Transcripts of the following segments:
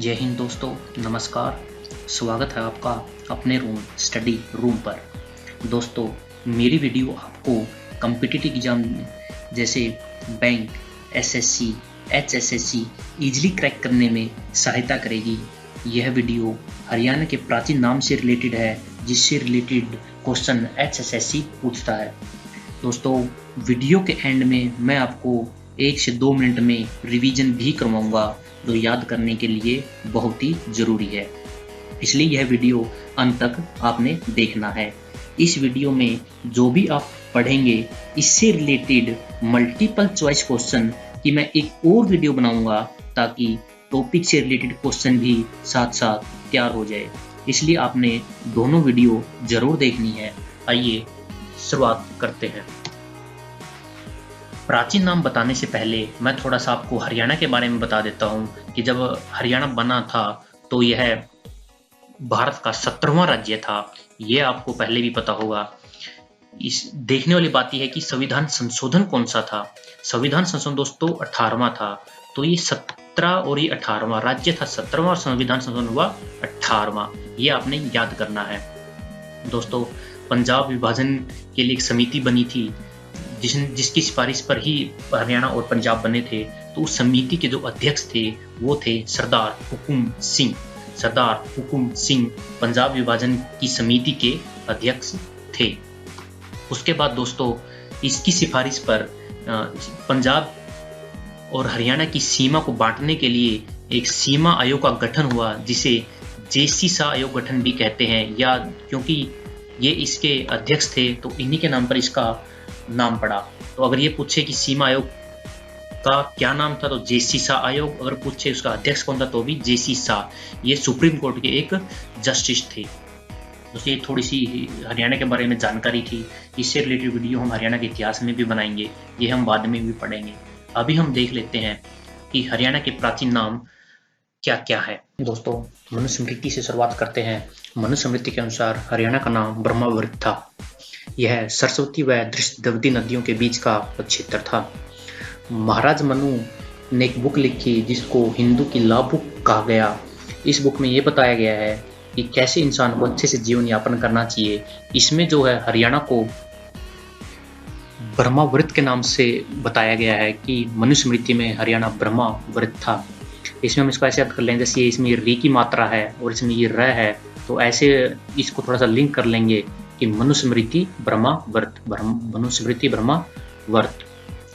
जय हिंद दोस्तों, नमस्कार। स्वागत है आपका अपने स्टडी रूम पर। दोस्तों, मेरी वीडियो आपको कॉम्पिटिटिव एग्जाम जैसे bank, SSC, HSSC easily crack करने में सहायता करेगी। यह वीडियो हरियाणा के प्राचीन नाम से रिलेटेड है, जिससे रिलेटेड क्वेश्चन एचएसएससी पूछता है। दोस्तों, वीडियो के एंड में मैं आपको 1 से 2 मिनट में रिवीजन भी करवाऊंगा, जो याद करने के लिए बहुत ही जरूरी है। इसलिए यह वीडियो अंत तक आपने देखना है। इस वीडियो में जो भी आप पढ़ेंगे, इससे रिलेटेड मल्टीपल चॉइस क्वेश्चन की मैं एक और वीडियो बनाऊंगा, ताकि टॉपिक से रिलेटेड क्वेश्चन भी साथ साथ तैयार हो जाए। इसलिए आपने दोनों वीडियो जरूर देखनी है। आइए शुरुआत करते हैं। प्राचीन नाम बताने से पहले मैं थोड़ा सा आपको हरियाणा के बारे में बता देता हूँ कि जब हरियाणा बना था तो यह भारत का 17वां राज्य था। यह आपको पहले भी पता होगा। इस देखने वाली बात यह है कि संविधान संशोधन कौन सा था। संविधान संशोधन दोस्तों 18वां था। तो ये 17 और ये 18वां राज्य था 17वां और संविधान संशोधन हुआ 18वां। ये आपने याद करना है। दोस्तों, पंजाब विभाजन के लिए एक समिति बनी थी, जिसकी सिफारिश पर ही हरियाणा और पंजाब बने थे। तो उस समिति के जो अध्यक्ष थे वो थे सरदार हुकुम सिंह। सरदार हुकुम सिंह पंजाब विभाजन की समिति के अध्यक्ष थे। उसके बाद दोस्तों, इसकी सिफारिश पर पंजाब और हरियाणा की सीमा को बांटने के लिए एक सीमा आयोग का गठन हुआ, जिसे जेसी शाह आयोग गठन भी कहते हैं। या क्योंकि ये इसके अध्यक्ष थे तो इन्हीं के नाम पर इसका नाम पड़ा। तो अगर ये पूछे कि सीमा आयोग का क्या नाम था तो जेसी शाह आयोग। अगर पूछे उसका अध्यक्ष कौन था तो भी जेसी शाह। ये सुप्रीम कोर्ट के एक जस्टिस थे। दोस्तों, ये थोड़ी सी हरियाणा के बारे में जानकारी थी। इससे रिलेटेड वीडियो हम हरियाणा के इतिहास में भी बनाएंगे, ये हम बाद में भी पढ़ेंगे। अभी हम देख लेते हैं कि हरियाणा के प्राचीन नाम क्या क्या है। दोस्तों, मनुस्मृति से शुरुआत करते हैं। मनुस्मृति के अनुसार हरियाणा का नाम ब्रह्मावृत था। यह सरस्वती व दृष्टद्वती नदियों के बीच का क्षेत्र था। महाराज मनु ने एक बुक लिखी जिसको हिंदू की लॉ बुक कहा गया। इस बुक में यह बताया गया है कि कैसे इंसान को अच्छे से जीवन यापन करना चाहिए। इसमें जो है हरियाणा को ब्रह्मावृत के नाम से बताया गया है कि मनुस्मृति में हरियाणा ब्रह्मावृत था। इसमें हम इसको ऐसे याद कर लेंगे, जैसे इसमें री की मात्रा है और इसमें ये र है, तो ऐसे इसको थोड़ा सा लिंक कर लेंगे कि मनुस्मृति ब्रह्मावर्त, मनुस्मृति ब्रह्मावर्त।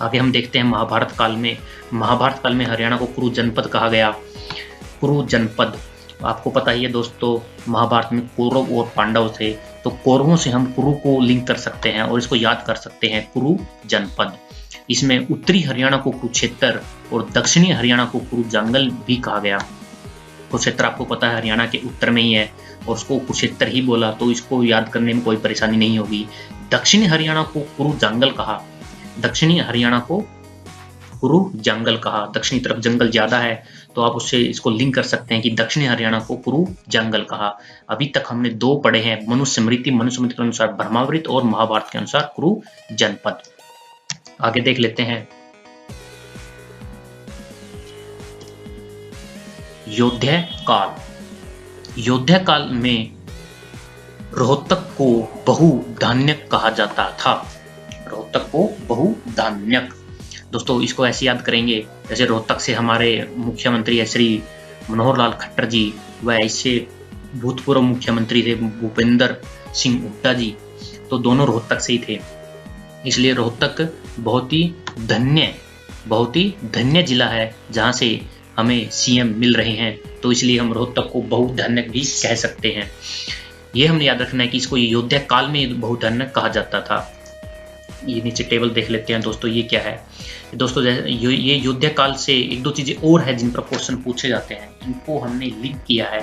आगे हम देखते हैं महाभारत काल में। महाभारत काल में हरियाणा को कुरु जनपद कहा गया। कुरु जनपद आपको पता ही है दोस्तों, महाभारत में कौरव और पांडव थे, तो कौरवों से हम कुरु को लिंक कर सकते हैं और इसको याद कर सकते हैं, कुरु जनपद। इसमें उत्तरी हरियाणा को कुरुक्षेत्र और दक्षिणी हरियाणा को कुरु जंगल भी कहा गया। कुरुक्षेत्र आपको पता है हरियाणा के उत्तर में ही है और उसको कुरुक्षेत्र ही बोला, तो इसको याद करने में कोई परेशानी नहीं होगी। दक्षिणी हरियाणा को कुरु जंगल कहा। दक्षिणी हरियाणा को कुरु जंगल कहा। दक्षिणी तरफ जंगल ज्यादा है, तो आप उससे इसको लिंक कर सकते हैं कि दक्षिणी हरियाणा को कुरु जंगल कहा। अभी तक हमने 2 पढ़े हैं, मनुस्मृति के अनुसार ब्रह्मावृत और महाभारत के अनुसार कुरु जनपद। आगे देख लेते हैं। योद्धा काल। योद्धा काल में रोहतक को बहुधान्यक कहा जाता था। रोहतक को बहुधान्यक। दोस्तों, इसको ऐसे याद करेंगे जैसे रोहतक से हमारे मुख्यमंत्री है श्री मनोहर लाल खट्टर जी, व ऐसे भूतपूर्व मुख्यमंत्री थे भूपेंद्र सिंह हुड्डा जी, तो दोनों रोहतक से ही थे। इसलिए रोहतक बहुत ही धन्य जिला है, जहां से हमें सीएम मिल रहे हैं, तो इसलिए हम रोहतक को बहुधान्यक भी कह सकते हैं। ये हमने याद रखना है कि इसको योद्धा काल में बहुधान्यक कहा जाता था। ये नीचे टेबल देख लेते हैं दोस्तों, ये क्या है। दोस्तों, ये योद्धा काल से 1-2 चीजें और है जिन पर क्वेश्चन पूछे जाते हैं, इनको हमने लिंक किया है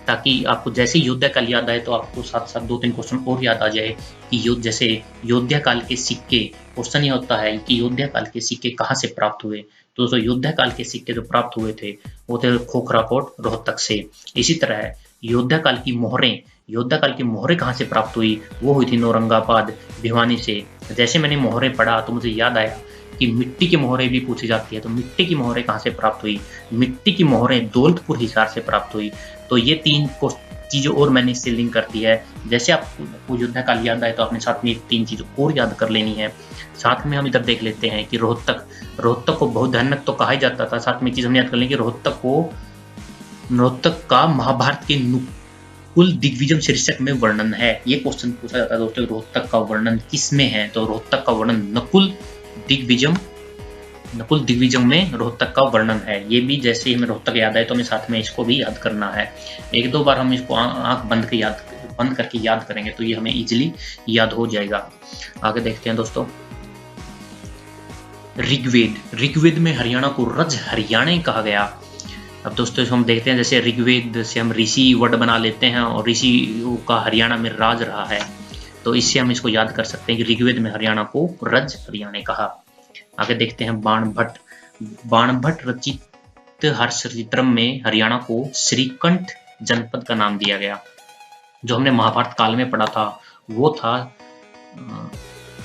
ताकि आपको जैसे योद्धा काल याद आए तो आपको साथ साथ 2-3 क्वेश्चन और याद आ जाए कि जैसे योद्धा काल के सिक्के। क्वेश्चन ये होता है कि योद्धा काल के सिक्के कहाँ से प्राप्त हुए। तो दोस्तों, योद्धा काल के सिक्के जो प्राप्त हुए थे वो थे खोखरा कोट, रोहतक से। इसी तरह योद्धा काल की मोहरें कहाँ से प्राप्त हुई, वो हुई थी औरंगाबाद, भिवानी से। जैसे मैंने मोहरें पढ़ा तो मुझे याद आया कि मिट्टी की मोहरें भी पूछी जाती है, तो मिट्टी की मोहरें कहाँ से प्राप्त हुई? मिट्टी की मोहरें दौलतपुर हिसार से प्राप्त हुई। तो ये 3 चीज़ें और मैंने इससे लिंक कर दी है। जैसे आपको युद्ध काल याद आए तो आपने साथ में एक 3 चीज़ और याद कर लेनी है। साथ में हम इधर देख लेते हैं कि रोहतक को बहुत भयानक तो कहा ही जाता था। साथ में एक चीज़ हमने याद कर लें कि रोहतक का महाभारत के कुल दिग्विजय शीर्षक में वर्णन है। ये क्वेश्चन पूछा जाता है दोस्तों, रोहतक का वर्णन किसमें है? तो रोहतक का वर्णन नकुल दिग्विजय में रोहतक का वर्णन है। ये भी जैसे ही हमें रोहतक याद आए तो हमें साथ में इसको भी याद करना है। 1-2 बार हम इसको आंख बंद करके याद करेंगे तो ये हमें इजीली याद हो जाएगा। आगे देखते हैं दोस्तों, ऋग्वेद में हरियाणा को रज हरियाणा कहा गया। अब दोस्तों हम देखते हैं, जैसे ऋग्वेद से हम ऋषि वर्ड बना लेते हैं और ऋषि का हरियाणा में राज रहा है, तो इससे हम इसको याद कर सकते हैं कि ऋग्वेद में हरियाणा को रज हरियाणा कहा। आगे देखते हैं, बाणभट्ट रचित हर्षचित्रम में हरियाणा को श्रीकंठ जनपद का नाम दिया गया। जो हमने महाभारत काल में पढ़ा था वो था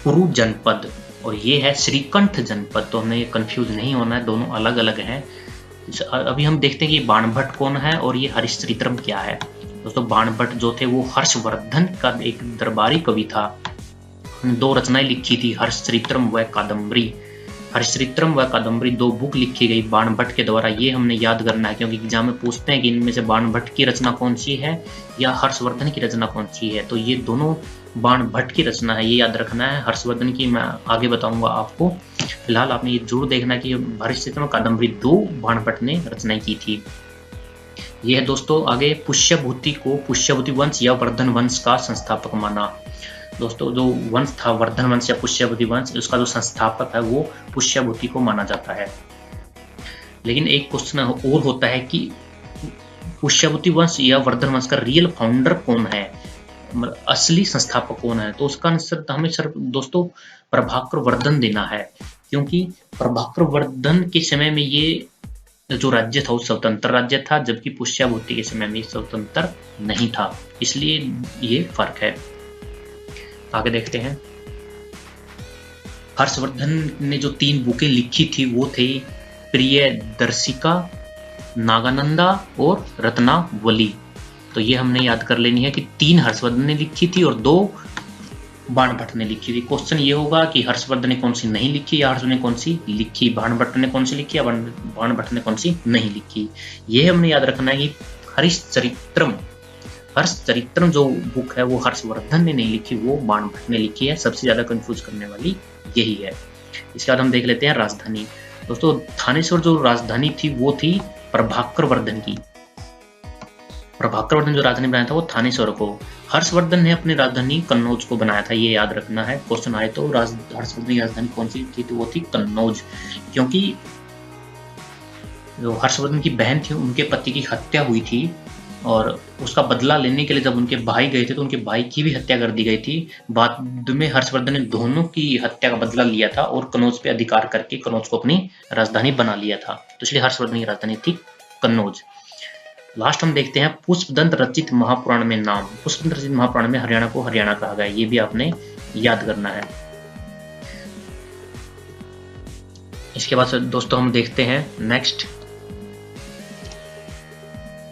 कुरु जनपद और ये है श्रीकंठ जनपद। तो हमें कंफ्यूज नहीं होना है, दोनों अलग अलग हैं। अभी हम देखते हैं कि बाणभट्ट कौन है और ये हरिश्चरित्रम क्या है। दोस्तों बाणभट्ट जो थे वो हर्षवर्धन का एक दरबारी कवि था। उन्होंने 2 रचनाएं लिखी थी, हर्षचरित्रम व कादम्बरी। हर्षचरित्रम व कादम्बरी 2 बुक लिखी गई बाणभट्ट के द्वारा। ये हमने याद करना है क्योंकि एग्जाम में पूछते हैं कि इनमें से बाणभट्ट की रचना कौन सी है या हर्षवर्धन की रचना कौन सी है। तो ये दोनों बाणभट्ट की रचना है, ये याद रखना है। हर्षवर्धन की मैं आगे बताऊंगा आपको। फिलहाल आपने ये जरूर देखना कि हर्षचरित्रम कादम्बरी 2 बाणभट्ट ने रचनाएं की थी। ये है दोस्तों आगे, पुष्यभूति को पुष्यभूति वंश या वर्धन वंश का संस्थापक माना। दोस्तों जो वंश था वर्धन वंश या पुष्यभूति वंश, उसका जो संस्थापक है वो पुष्यभूति को माना जाता है। लेकिन एक क्वेश्चन और होता है कि पुष्यभूति वंश या वर्धन वंश का रियल फाउंडर कौन है, असली संस्थापक कौन है? तो उसका आंसर हमें सिर्फ दोस्तों प्रभाकर वर्धन देना है, क्योंकि प्रभाकर वर्धन के समय में ये जो राज्य था वो स्वतंत्र राज्य था, जबकि पुष्यभूति के समय में स्वतंत्र नहीं था। इसलिए ये फर्क है। आगे देखते हैं, हर्षवर्धन ने जो 3 बुकें लिखी थी वो थे प्रियदर्शिका, नागानंदा और रत्नावली। तो ये हमने याद कर लेनी है कि 3 हर्षवर्धन ने लिखी थी और 2 बाणभट्ट ने लिखी थी। क्वेश्चन ये होगा कि हर्षवर्धन ने कौन सी नहीं लिखी या हर्षवर्धन ने कौन सी लिखी, बाणभट्ट ने कौन सी लिखी या बाणभट्ट ने कौन सी नहीं लिखी। ये हमने याद रखना है कि हर्षचरित्रम जो बुक है वो हर्षवर्धन ने नहीं लिखी, वो बाणभट्ट ने लिखी है। सबसे ज्यादा कंफ्यूज करने वाली यही है। इसके बाद हम देख लेते हैं राजधानी। दोस्तों थानेश्वर जो राजधानी थी वो थी प्रभाकर वर्धन की। प्रभाकर वर्धन जो राजधानी बनाया था वो थानेश्वर को। हर्षवर्धन ने अपनी राजधानी कन्नौज को बनाया था, ये याद रखना है। क्वेश्चन आए तो हर्षवर्धन की राजधानी कौन सी थी, तो वो थी कन्नौज, क्योंकि जो हर्षवर्धन की बहन थी उनके पति की हत्या हुई थी और उसका बदला लेने के लिए जब उनके भाई गए थे तो उनके भाई की भी हत्या कर दी गई थी। बाद में हर्षवर्धन ने दोनों की हत्या का बदला लिया था और कन्नौज पे अधिकार करके कन्नौज को अपनी राजधानी बना लिया था। तो इसलिए हर्षवर्धन की राजधानी थी कन्नौज। लास्ट हम देखते हैं पुष्पदंत रचित महापुराण में नाम। पुष्पदंत रचित महापुराण में हरियाणा को हरियाणा कहा गया, ये भी आपने याद करना है। इसके बाद दोस्तों हम देखते हैं नेक्स्ट,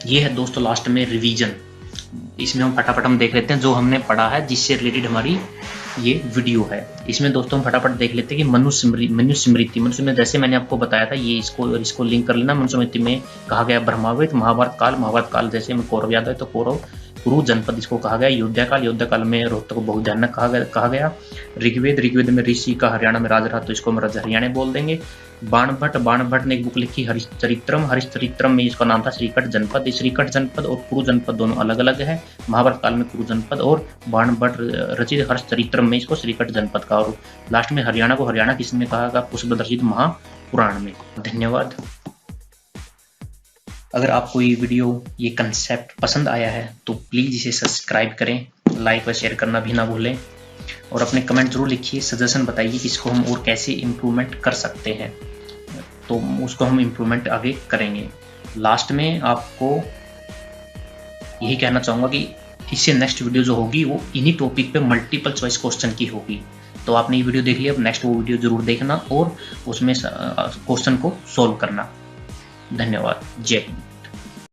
ये है दोस्तों लास्ट में रिवीजन। इसमें हम फटाफट हम देख लेते हैं जो हमने पढ़ा है, जिससे रिलेटेड हमारी ये वीडियो है। इसमें दोस्तों हम फटाफट देख लेते हैं कि मनुस्मृति में जैसे मैंने आपको बताया था, ये इसको लिंक कर लेना। मनुस्मृति में कहा गया ब्रह्मावेद, महाभारत काल जैसे हमें कौरव याद है तो कौरव कुरु जनपद इसको कहा गया। योद्धा काल में रोहतक को बहुत भयानक कहा गया। ऋग्वेद में ऋषि का हरियाणा में राज रहा तो इसको हम रज हरियाणा बोल देंगे। बाणभट्ट ने एक बुक लिखी हरिश्चरित्रम में इसका नाम था श्रीकंठ जनपद। श्रीकंठ जनपद और कुरु जनपद दोनों अलग अलग है। महाभारत काल में कुरु जनपद और बाणभट्ट रचित हर्षचरित्रम में इसको श्रीकंठ जनपद का। और लास्ट में हरियाणा को हरियाणा किसमें कहा गया, पुष्पदंत रचित महापुराण में। धन्यवाद। अगर आपको ये वीडियो ये कंसेप्ट पसंद आया है तो प्लीज इसे सब्सक्राइब करें, लाइक व शेयर करना भी ना भूलें और अपने कमेंट जरूर लिखिए, सजेशन बताइए कि इसको हम और कैसे इम्प्रूवमेंट कर सकते हैं, तो उसको हम इम्प्रूवमेंट आगे करेंगे। लास्ट में आपको यही कहना चाहूँगा कि इससे नेक्स्ट वीडियो जो होगी वो इन्हीं टॉपिक पे मल्टीपल चॉइस क्वेश्चन की होगी, तो आपने ये वीडियो देख लिया, अब नेक्स्ट वो वीडियो जरूर देखना और उसमें क्वेश्चन को सोल्व करना। धन्यवाद। जय हिंद।